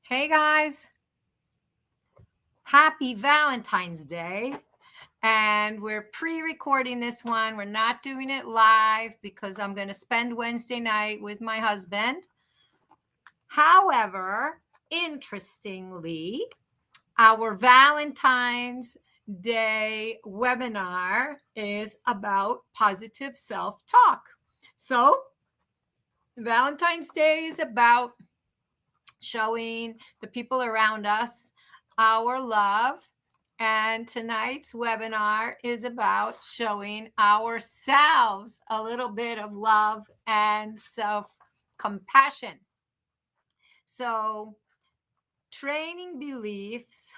Hey guys, happy Valentine's Day. And we're pre-recording this one. We're not doing it live because I'm going to spend Wednesday night with my husband. However, interestingly, our Valentine's Day webinar is about positive self-talk. So Valentine's Day is about showing the people around us our love. And tonight's webinar is about showing ourselves a little bit of love and self-compassion. So, training beliefs,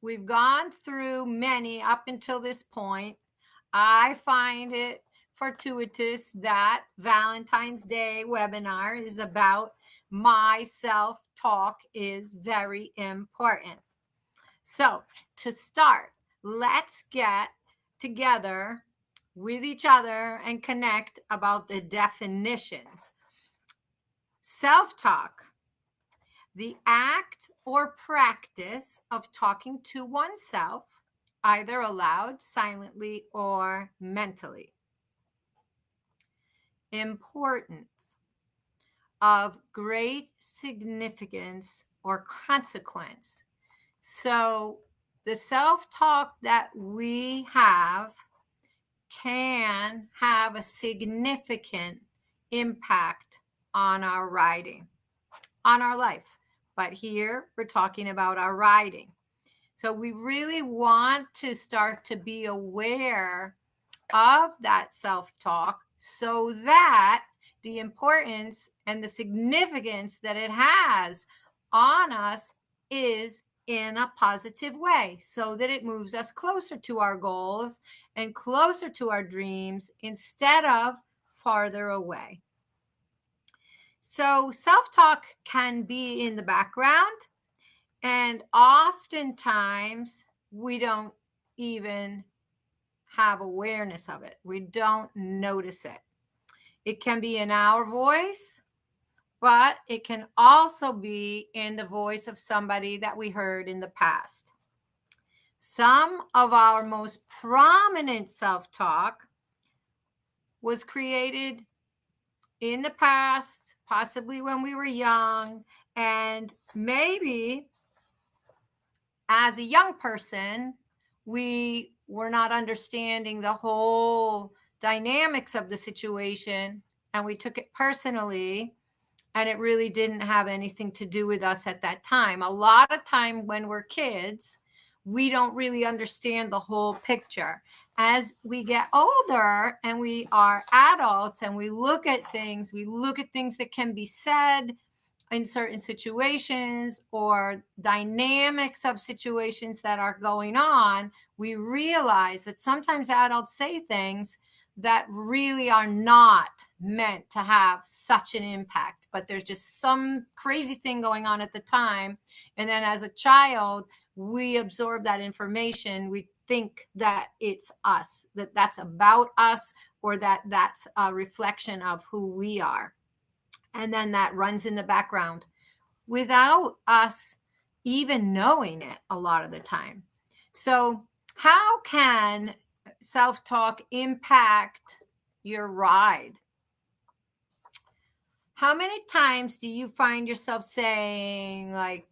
we've gone through many up until this point. I find it fortuitous that Valentine's Day webinar is about my self-talk is very important. So to start, let's get together with each other and connect about the definitions. Self-talk, the act or practice of talking to oneself, either aloud, silently, or mentally. Importance, of great significance or consequence. So the self-talk that we have can have a significant impact on our riding, on our life. But here we're talking about our riding. So we really want to start to be aware of that self-talk so that the importance and the significance that it has on us is in a positive way, so that it moves us closer to our goals and closer to our dreams instead of farther away. So self-talk can be in the background, and oftentimes we don't even have awareness of it. We don't notice it. It can be in our voice, but it can also be in the voice of somebody that we heard in the past. Some of our most prominent self-talk was created in the past, possibly when we were young, and maybe as a young person, we were not understanding the whole dynamics of the situation, and we took it personally, and it really didn't have anything to do with us at that time. A lot of time when we're kids, we don't really understand the whole picture. As we get older and we are adults and we look at things that can be said in certain situations or dynamics of situations that are going on, we realize that sometimes adults say things that really are not meant to have such an impact, but there's just some crazy thing going on at the time. And then as a child, we absorb that information. We think that it's us, that that's about us, or that that's a reflection of who we are. And then that runs in the background without us even knowing it a lot of the time. So how can self-talk impact your ride? How many times do you find yourself saying, like,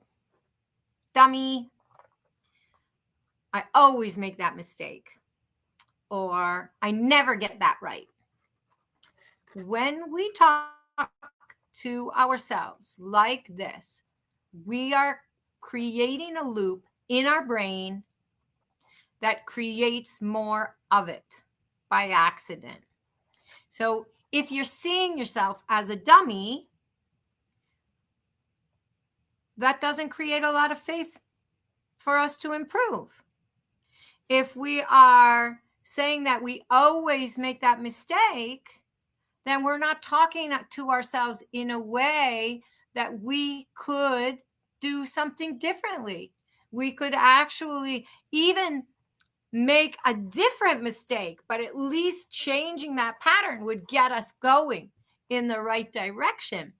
dummy, I always make that mistake, or I never get that right? When we talk to ourselves like this, we are creating a loop in our brain that creates more of it by accident. So if you're seeing yourself as a dummy, that doesn't create a lot of faith for us to improve. If we are saying that we always make that mistake, then we're not talking to ourselves in a way that we could do something differently. We could actually even make a different mistake, but at least changing that pattern would get us going in the right direction.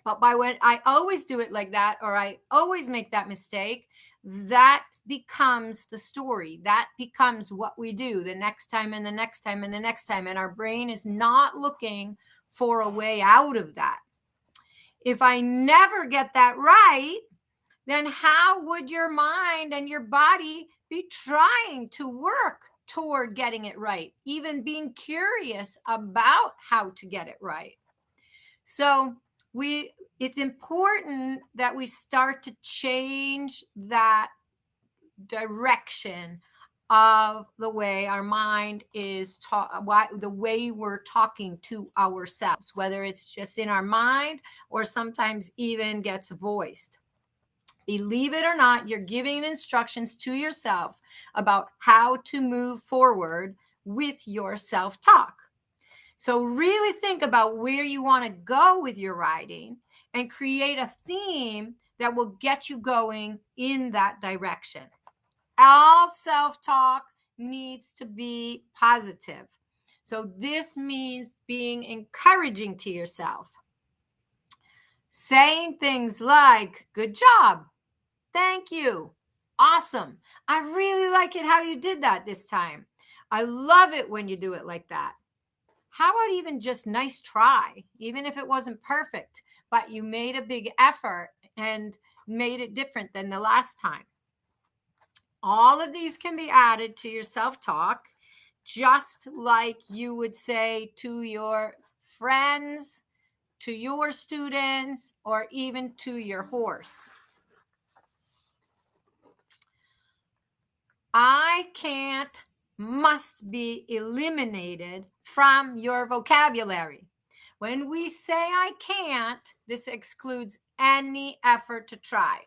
But by when I always do it like that, or I always make that mistake, that becomes the story. That becomes what we do the next time and the next time and the next time. And our brain is not looking for a way out of that. If I never get that right, then how would your mind and your body be trying to work toward getting it right, even being curious about how to get it right? So it's important that we start to change that direction of the way our mind is the way we're talking to ourselves, whether it's just in our mind or sometimes even gets voiced. Believe it or not, you're giving instructions to yourself about how to move forward with your self-talk. So really think about where you want to go with your writing and create a theme that will get you going in that direction. All self-talk needs to be positive. So this means being encouraging to yourself. Saying things like, good job, thank you, awesome, I really like it how you did that this time. I love it when you do it like that. How about even just nice try, even if it wasn't perfect, but you made a big effort and made it different than the last time. All of these can be added to your self-talk, just like you would say to your friends, to your students, or even to your horse. I can't must be eliminated from your vocabulary. When we say I can't, this excludes any effort to try,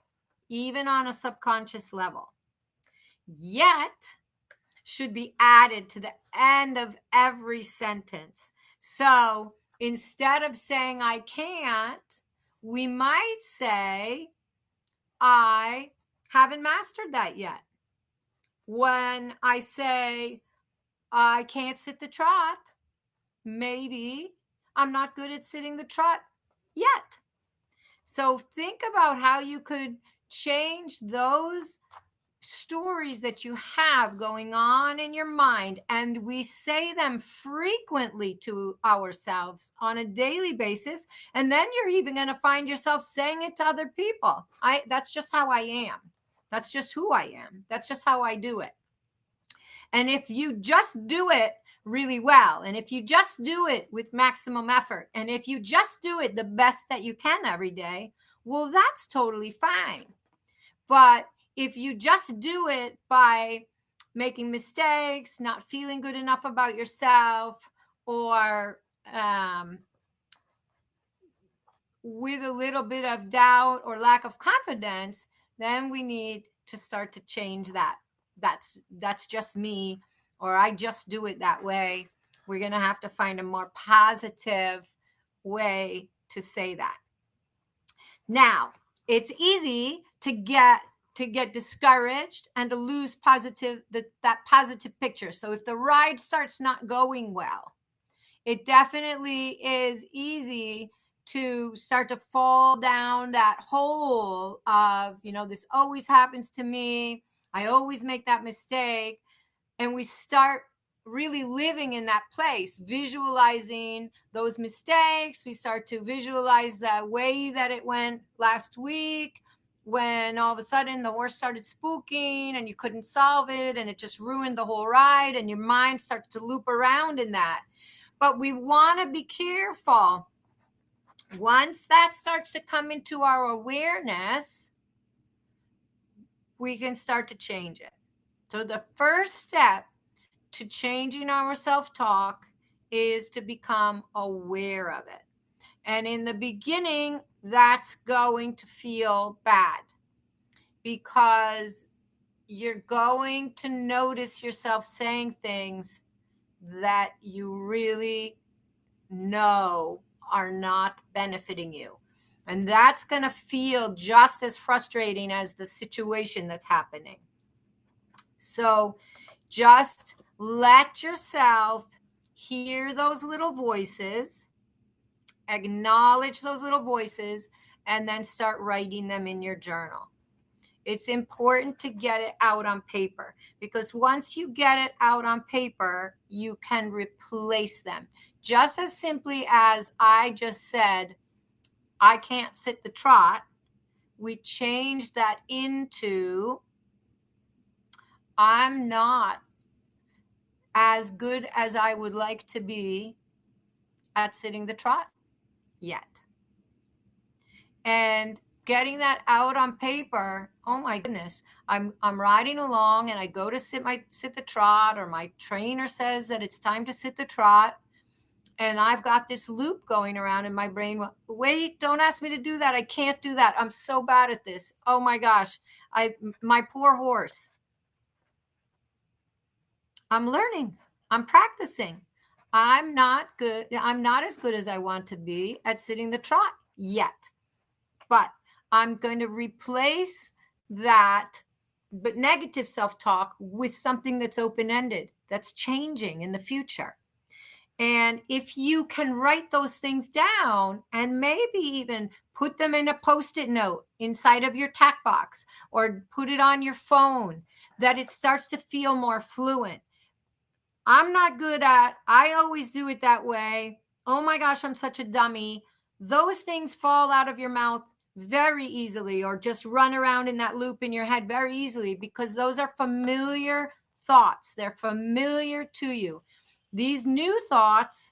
even on a subconscious level. Yet should be added to the end of every sentence. So instead of saying I can't, we might say I haven't mastered that yet. When I say I can't sit the trot, maybe I'm not good at sitting the trot yet. So think about how you could change those stories that you have going on in your mind, and we say them frequently to ourselves on a daily basis, and then you're even going to find yourself saying it to other people. That's just how I am. That's just who I am. That's just how I do it. And if you just do it really well, and if you just do it with maximum effort, and if you just do it the best that you can every day, well, that's totally fine. But if you just do it by making mistakes, not feeling good enough about yourself, or with a little bit of doubt or lack of confidence, then we need to start to change that. That's just me, or I just do it that way. We're going to have to find a more positive way to say that. Now, it's easy to get discouraged and to lose that positive picture. So if the ride starts not going well, it definitely is easy to start to fall down that hole of, this always happens to me. I always make that mistake. And we start really living in that place, visualizing those mistakes. We start to visualize the way that it went last week, when all of a sudden the horse started spooking and you couldn't solve it and it just ruined the whole ride, and your mind starts to loop around in that. But we want to be careful. Once that starts to come into our awareness, we can start to change it. So the first step to changing our self-talk is to become aware of it. And in the beginning, that's going to feel bad, because you're going to notice yourself saying things that you really know are not benefiting you. And that's going to feel just as frustrating as the situation that's happening. So just let yourself hear those little voices acknowledge those little voices, and then start writing them in your journal. It's important to get it out on paper, because once you get it out on paper, you can replace them. Just as simply as I just said, I can't sit the trot, we change that into, I'm not as good as I would like to be at sitting the trot yet. And getting that out on paper, oh my goodness, I'm riding along and I go to sit the trot, or my trainer says that it's time to sit the trot, and I've got this loop going around in my brain. Wait, don't ask me to do that. I can't do that. I'm so bad at this. Oh my gosh, my poor horse. I'm learning. I'm practicing. I'm not good. I'm not as good as I want to be at sitting the trot yet. But I'm going to replace that negative self-talk with something that's open-ended, that's changing in the future. And if you can write those things down and maybe even put them in a Post-it note inside of your tack box, or put it on your phone, that it starts to feel more fluent. I'm not good at, I always do it that way. Oh my gosh, I'm such a dummy. Those things fall out of your mouth very easily, or just run around in that loop in your head very easily, because those are familiar thoughts. They're familiar to you. These new thoughts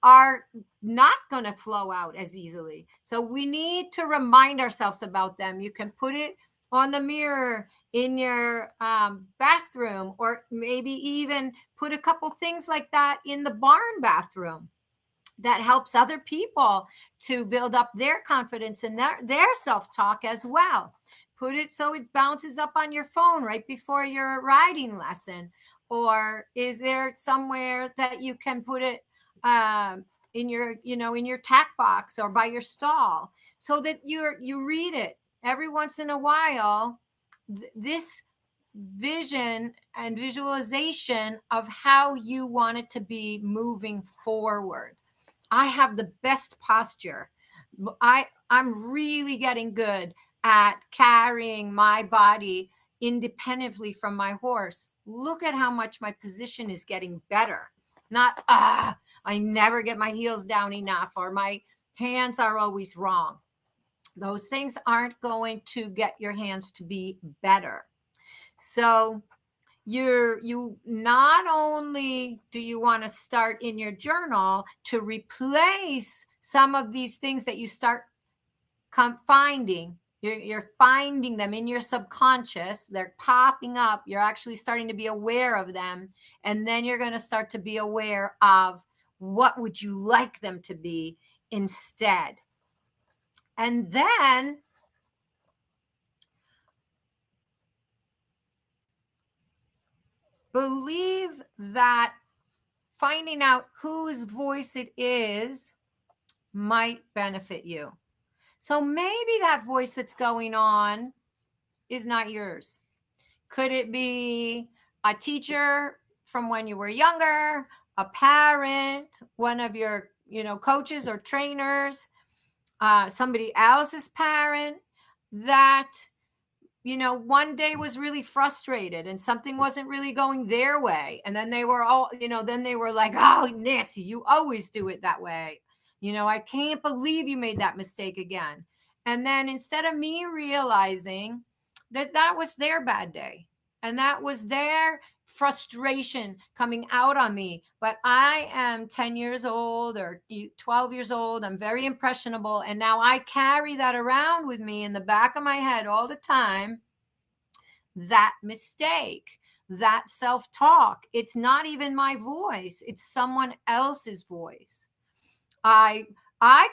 are not going to flow out as easily. So we need to remind ourselves about them. You can put it on the mirror in your bathroom, or maybe even put a couple things like that in the barn bathroom. That helps other people to build up their confidence and their self-talk as well. Put it so it bounces up on your phone right before your riding lesson. Or is there somewhere that you can put it in your tack box or by your stall, so that you read it every once in a while? This vision and visualization of how you want it to be moving forward. I have the best posture. I'm really getting good at carrying my body independently from my horse. Look at how much my position is getting better. Not, I never get my heels down enough, or my hands are always wrong. Those things aren't going to get your hands to be better. So you not only do you want to start in your journal to replace some of these things that you start finding, you're finding them in your subconscious, they're popping up, you're actually starting to be aware of them, and then you're going to start to be aware of what would you like them to be instead. And then believe that finding out whose voice it is might benefit you. So maybe that voice that's going on is not yours. Could it be a teacher from when you were younger, a parent, one of your, coaches or trainers, somebody else's parent that, one day was really frustrated and something wasn't really going their way. And then they were like, oh, Nancy, you always do it that way. I can't believe you made that mistake again. And then instead of me realizing that was their bad day and that was their frustration coming out on me, but I am 10 years old or 12 years old. I'm very impressionable. And now I carry that around with me in the back of my head all the time. That mistake, that self-talk, it's not even my voice. It's someone else's voice. I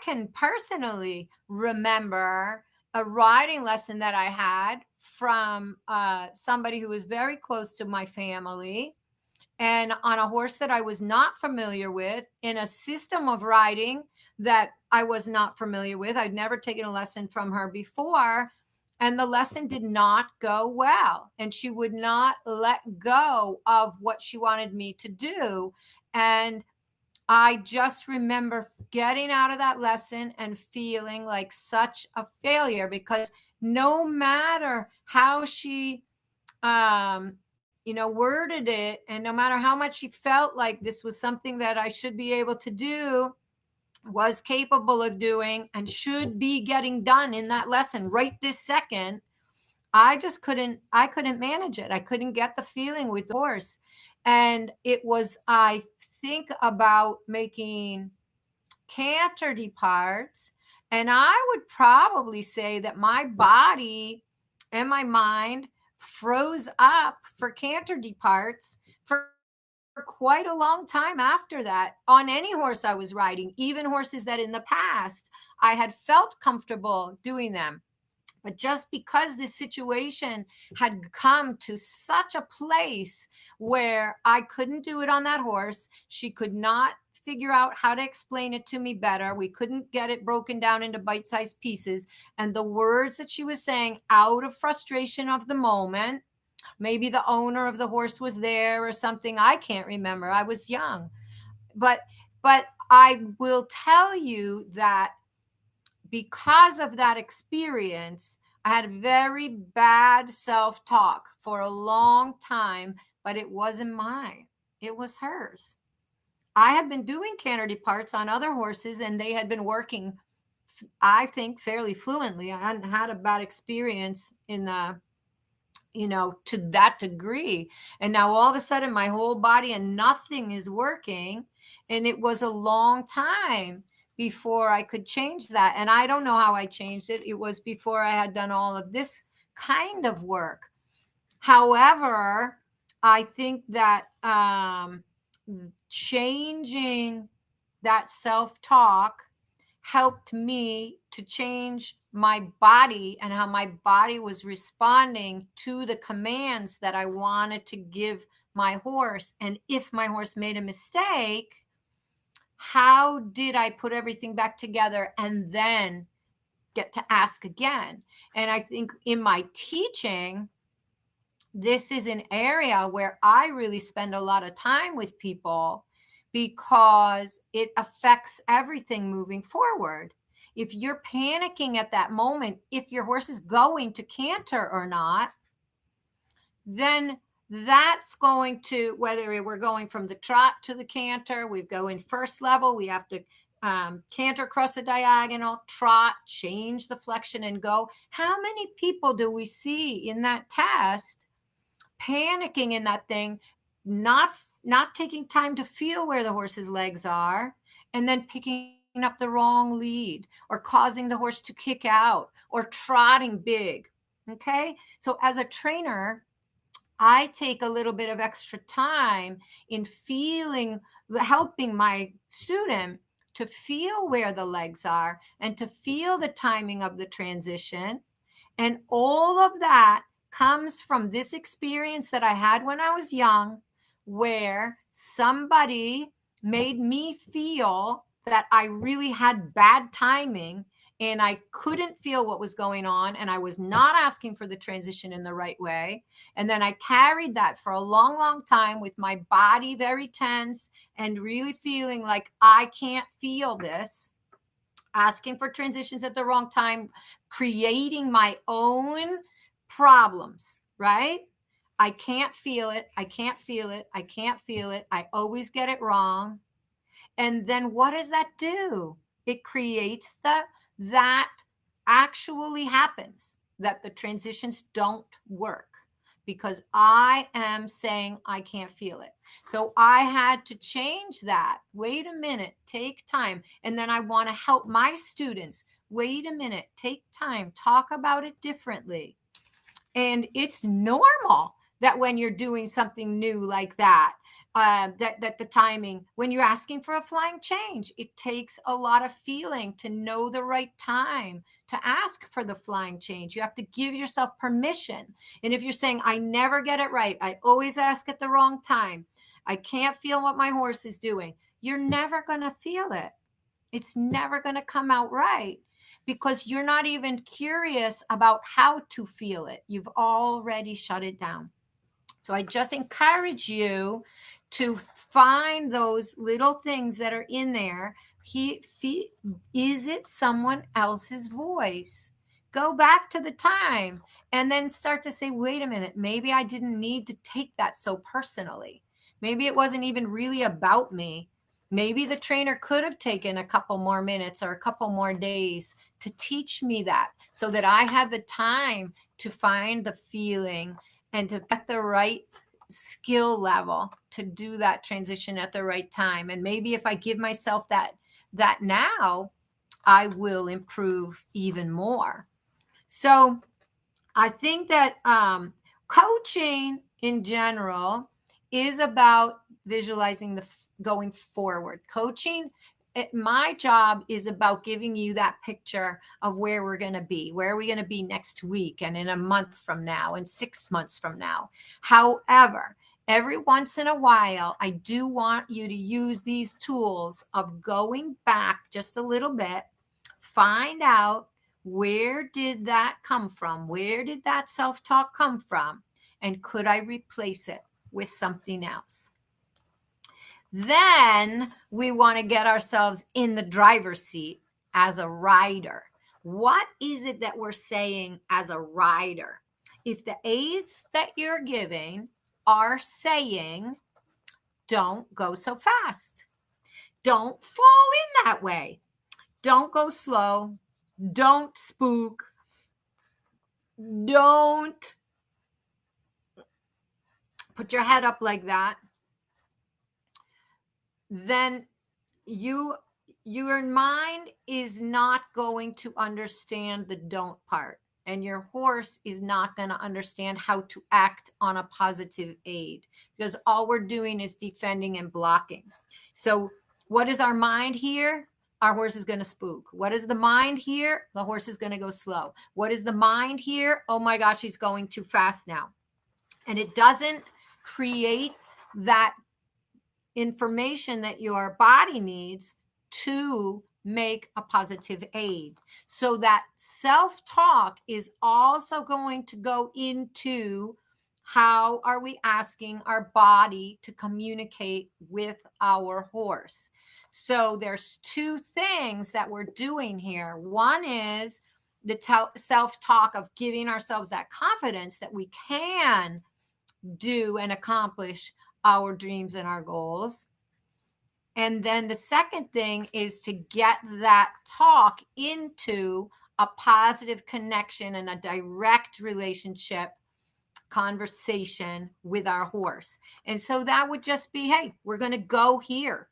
can personally remember a riding lesson that I had from somebody who was very close to my family, and on a horse that I was not familiar with, in a system of riding that I was not familiar with. I'd never taken a lesson from her before, and the lesson did not go well. And she would not let go of what she wanted me to do. And I just remember getting out of that lesson and feeling like such a failure, because no matter how she, worded it, and no matter how much she felt like this was something that I should be able to do, was capable of doing, and should be getting done in that lesson right this second, I couldn't manage it. I couldn't get the feeling with the horse. And it was, I think, about making canter departs. And I would probably say that my body and my mind froze up for canter departs for quite a long time after that, on any horse I was riding, even horses that in the past I had felt comfortable doing them. But just because this situation had come to such a place where I couldn't do it on that horse, she could not figure out how to explain it to me better. We couldn't get it broken down into bite-sized pieces. And the words that she was saying out of frustration of the moment, maybe the owner of the horse was there or something, I can't remember. I was young. But I will tell you that because of that experience, I had very bad self-talk for a long time, but it wasn't mine. It was hers. I had been doing canter departs on other horses, and they had been working, I think, fairly fluently. I hadn't had a bad experience in the, to that degree. And now all of a sudden my whole body and nothing is working. And it was a long time before I could change that. And I don't know how I changed it. It was before I had done all of this kind of work. However, I think that changing that self-talk helped me to change my body and how my body was responding to the commands that I wanted to give my horse. And if my horse made a mistake, how did I put everything back together and then get to ask again? And I think in my teaching, this is an area where I really spend a lot of time with people, because it affects everything moving forward. If you're panicking at that moment, if your horse is going to canter or not, then that's going to, whether we're going from the trot to the canter, we go in first level, we have to canter across the diagonal, trot, change the flexion and go. How many people do we see in that test panicking in that thing, not taking time to feel where the horse's legs are, and then picking up the wrong lead, or causing the horse to kick out, or trotting big? Okay. So as a trainer, I take a little bit of extra time in helping my student to feel where the legs are and to feel the timing of the transition. And all of that comes from this experience that I had when I was young, where somebody made me feel that I really had bad timing and I couldn't feel what was going on, and I was not asking for the transition in the right way. And then I carried that for a long, long time with my body very tense and really feeling like I can't feel this, asking for transitions at the wrong time, creating my own problems, right? I can't feel it. I can't feel it. I can't feel it. I always get it wrong. And then what does that do? It creates that actually happens, that the transitions don't work because I am saying I can't feel it. So I had to change that. Wait a minute, take time. And then I want to help my students. Wait a minute, take time, talk about it differently. And it's normal that when you're doing something new like that, that the timing, when you're asking for a flying change, it takes a lot of feeling to know the right time to ask for the flying change. You have to give yourself permission. And if you're saying, I never get it right, I always ask at the wrong time, I can't feel what my horse is doing, you're never going to feel it. It's never going to come out right, because you're not even curious about how to feel it. You've already shut it down. So I just encourage you to Find those little things that are in there. Is it someone else's voice? Go back to the time and then start to say, wait a minute, maybe I didn't need to take that so personally. Maybe it wasn't even really about me. Maybe the trainer could have taken a couple more minutes or a couple more days to teach me that, so that I had the time to find the feeling and to get the right skill level to do that transition at the right time. And maybe if I give myself that now, I will improve even more. So I think that coaching in general is about visualizing the going forward. Coaching, my job is about giving you that picture of where we're going to be. Where are we going to be next week and in a month from now and 6 months from now? However, every once in a while, I do want you to use these tools of going back just a little bit, find out, where did that come from? Where did that self-talk come from? And could I replace it with something else? Then we want to get ourselves in the driver's seat as a rider. What is it that we're saying as a rider? If the aids that you're giving are saying, don't go so fast, don't fall in that way, don't go slow, don't spook, don't put your head up like that, then your mind is not going to understand the don't part, and your horse is not going to understand how to act on a positive aid, because all we're doing is defending and blocking. So what is our mind here? Our horse is going to spook. What is the mind here? The horse is going to go slow. What is the mind here? Oh my gosh, he's going too fast now. And it doesn't create that information that your body needs to make a positive aid. So that self-talk is also going to go into how are we asking our body to communicate with our horse. So there's two things that we're doing here. One is the self-talk of giving ourselves that confidence that we can do and accomplish our dreams and our goals. And then the second thing is to get that talk into a positive connection and a direct relationship conversation with our horse. And so that would just be, hey, we're going to go here.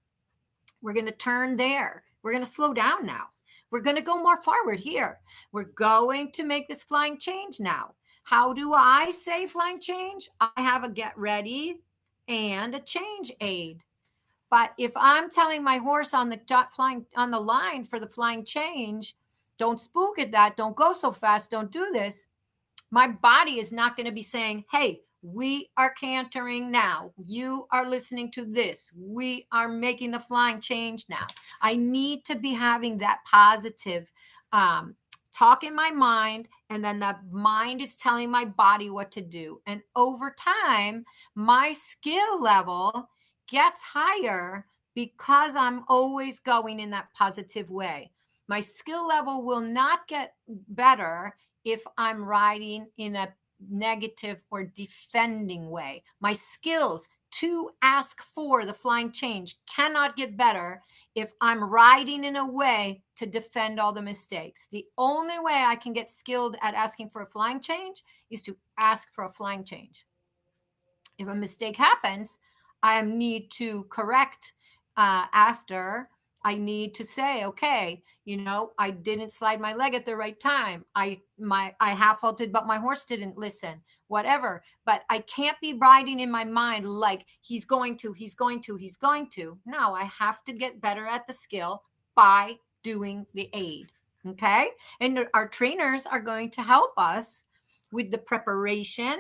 We're going to turn there. We're going to slow down now. We're going to go more forward here. We're going to make this flying change now. How do I say flying change? I have a get ready and a change aid. But if I'm telling my horse on the flying on the line for the flying change, don't spook at that, don't go so fast, don't do this, my body is not going to be saying, hey, we are cantering now. You are listening to this. We are making the flying change now. I need to be having that positive talk in my mind, and then the mind is telling my body what to do. And over time, my skill level gets higher because I'm always going in that positive way. My skill level will not get better if I'm riding in a negative or defending way. My skills to ask for the flying change cannot get better if I'm riding in a way to defend all the mistakes. The only way I can get skilled at asking for a flying change is to ask for a flying change. If a mistake happens, I need to correct after. I need to say, okay, I didn't slide my leg at the right time. I half halted, but my horse didn't listen, whatever. But I can't be riding in my mind like he's going to. No, I have to get better at the skill by doing the aid. Okay. And our trainers are going to help us with the preparation,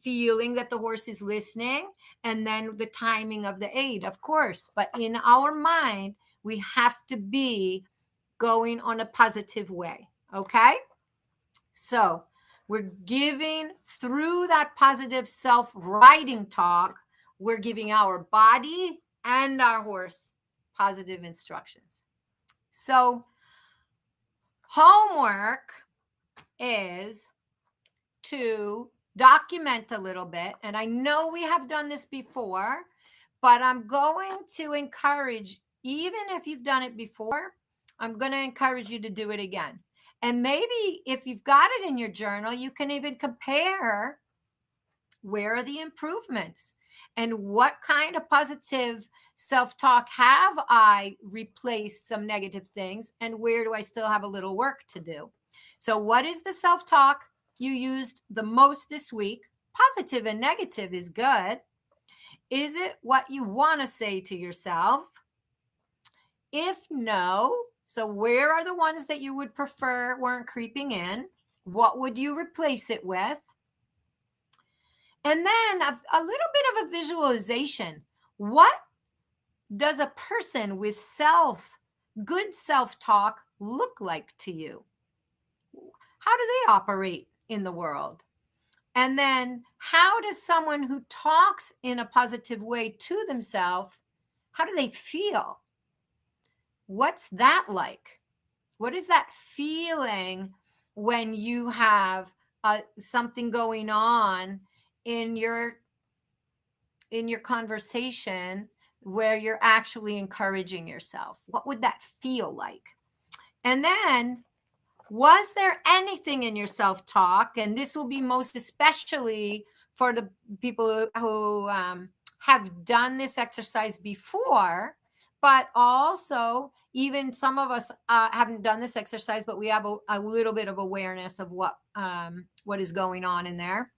feeling that the horse is listening, and then the timing of the aid, of course. But in our mind, we have to be going on a positive way. Okay. So we're giving through that positive self-writing talk, we're giving our body and our horse positive instructions. So homework is to document a little bit. And I know we have done this before, but I'm going to encourage, even if you've done it before, I'm going to encourage you to do it again. And maybe if you've got it in your journal, you can even compare where are the improvements and what kind of positive self-talk have I replaced some negative things, and where do I still have a little work to do? So what is the self-talk you used the most this week? Positive and negative is good. Is it what you want to say to yourself? If no, so where are the ones that you would prefer weren't creeping in? What would you replace it with? And then a little bit of a visualization. What does a person with good self-talk look like to you? How do they operate in the world? And then how does someone who talks in a positive way to themselves, how do they feel? What's that like? What is that feeling when you have something going on in your conversation where you're actually encouraging yourself? What would that feel like? And then, was there anything in your self-talk, and this will be most especially for the people who have done this exercise before, but also even some of us haven't done this exercise, but we have a little bit of awareness of what is going on in there.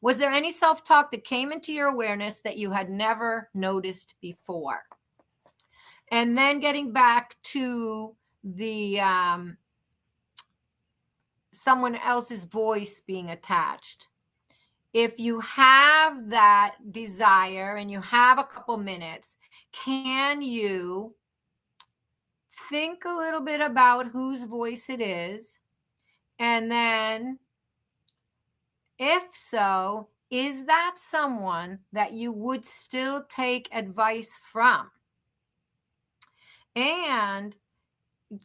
Was there any self-talk that came into your awareness that you had never noticed before? And then getting back to the someone else's voice being attached. If you have that desire and you have a couple minutes, can you think a little bit about whose voice it is? And then, if so, is that someone that you would still take advice from? And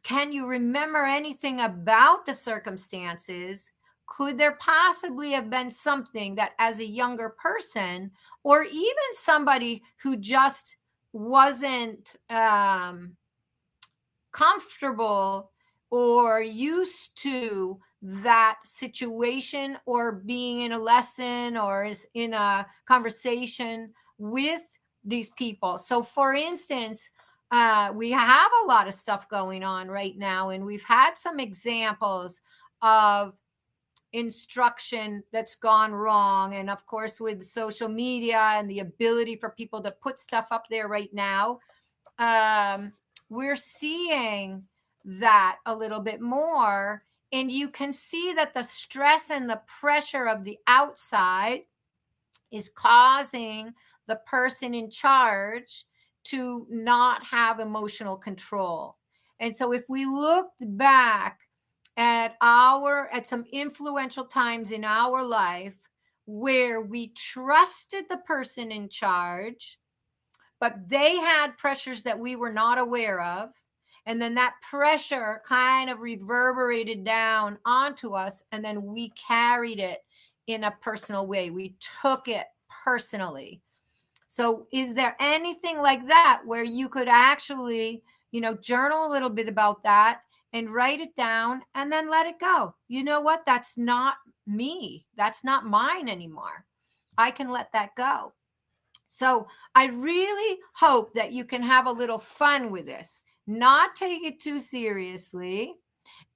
can you remember anything about the circumstances? Could there possibly have been something that, as a younger person, or even somebody who just wasn't comfortable or used to that situation, or being in a lesson or is in a conversation with these people? So for instance, we have a lot of stuff going on right now, and we've had some examples of instruction that's gone wrong. And of course, with social media and the ability for people to put stuff up there right now, we're seeing that a little bit more. And you can see that the stress and the pressure of the outside is causing the person in charge to not have emotional control. And so if we looked back at some influential times in our life where we trusted the person in charge, but they had pressures that we were not aware of, and then that pressure kind of reverberated down onto us, and then we carried it in a personal way. We took it personally. So is there anything like that where you could actually, journal a little bit about that and write it down and then let it go? You know what? That's not me. That's not mine anymore. I can let that go. So I really hope that you can have a little fun with this, not take it too seriously.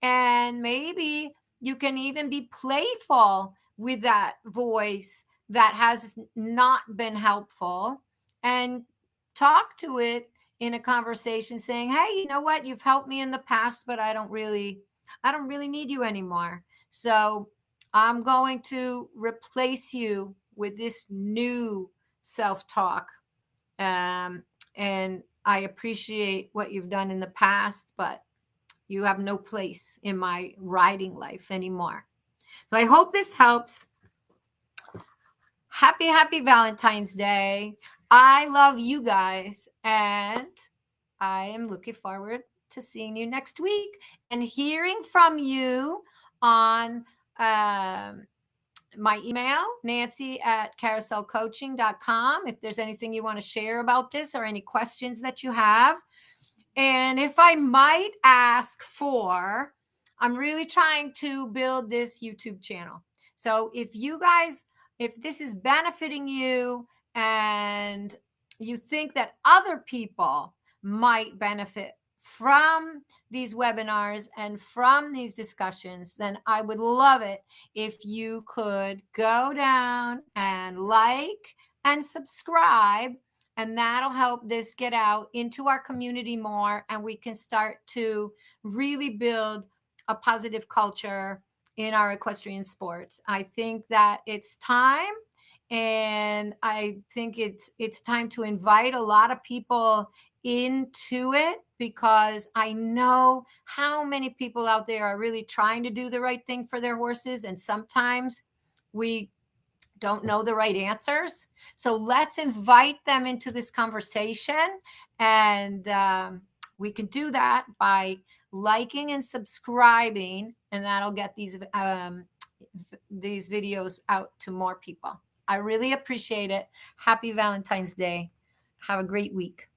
And maybe you can even be playful with that voice that has not been helpful, and talk to it in a conversation saying, hey, you know what? You've helped me in the past, but I don't really need you anymore. So I'm going to replace you with this new self-talk. And I appreciate what you've done in the past, but you have no place in my riding life anymore. So I hope this helps. Happy Valentine's Day. I love you guys, and I am looking forward to seeing you next week and hearing from you on my email, nancy@carouselcoaching.com, if there's anything you want to share about this or any questions that you have. And if I might ask for, I'm really trying to build this YouTube channel. So if you guys, if this is benefiting you and you think that other people might benefit from these webinars and from these discussions, then I would love it if you could go down and like and subscribe, and that'll help this get out into our community more, and we can start to really build a positive culture in our equestrian sports. I think that it's time, and I think it's time to invite a lot of people into it, because I know how many people out there are really trying to do the right thing for their horses, and sometimes we don't know the right answers. So let's invite them into this conversation. And we can do that by liking and subscribing, and that'll get these videos out to more people. I really appreciate it. Happy Valentine's Day. Have a great week.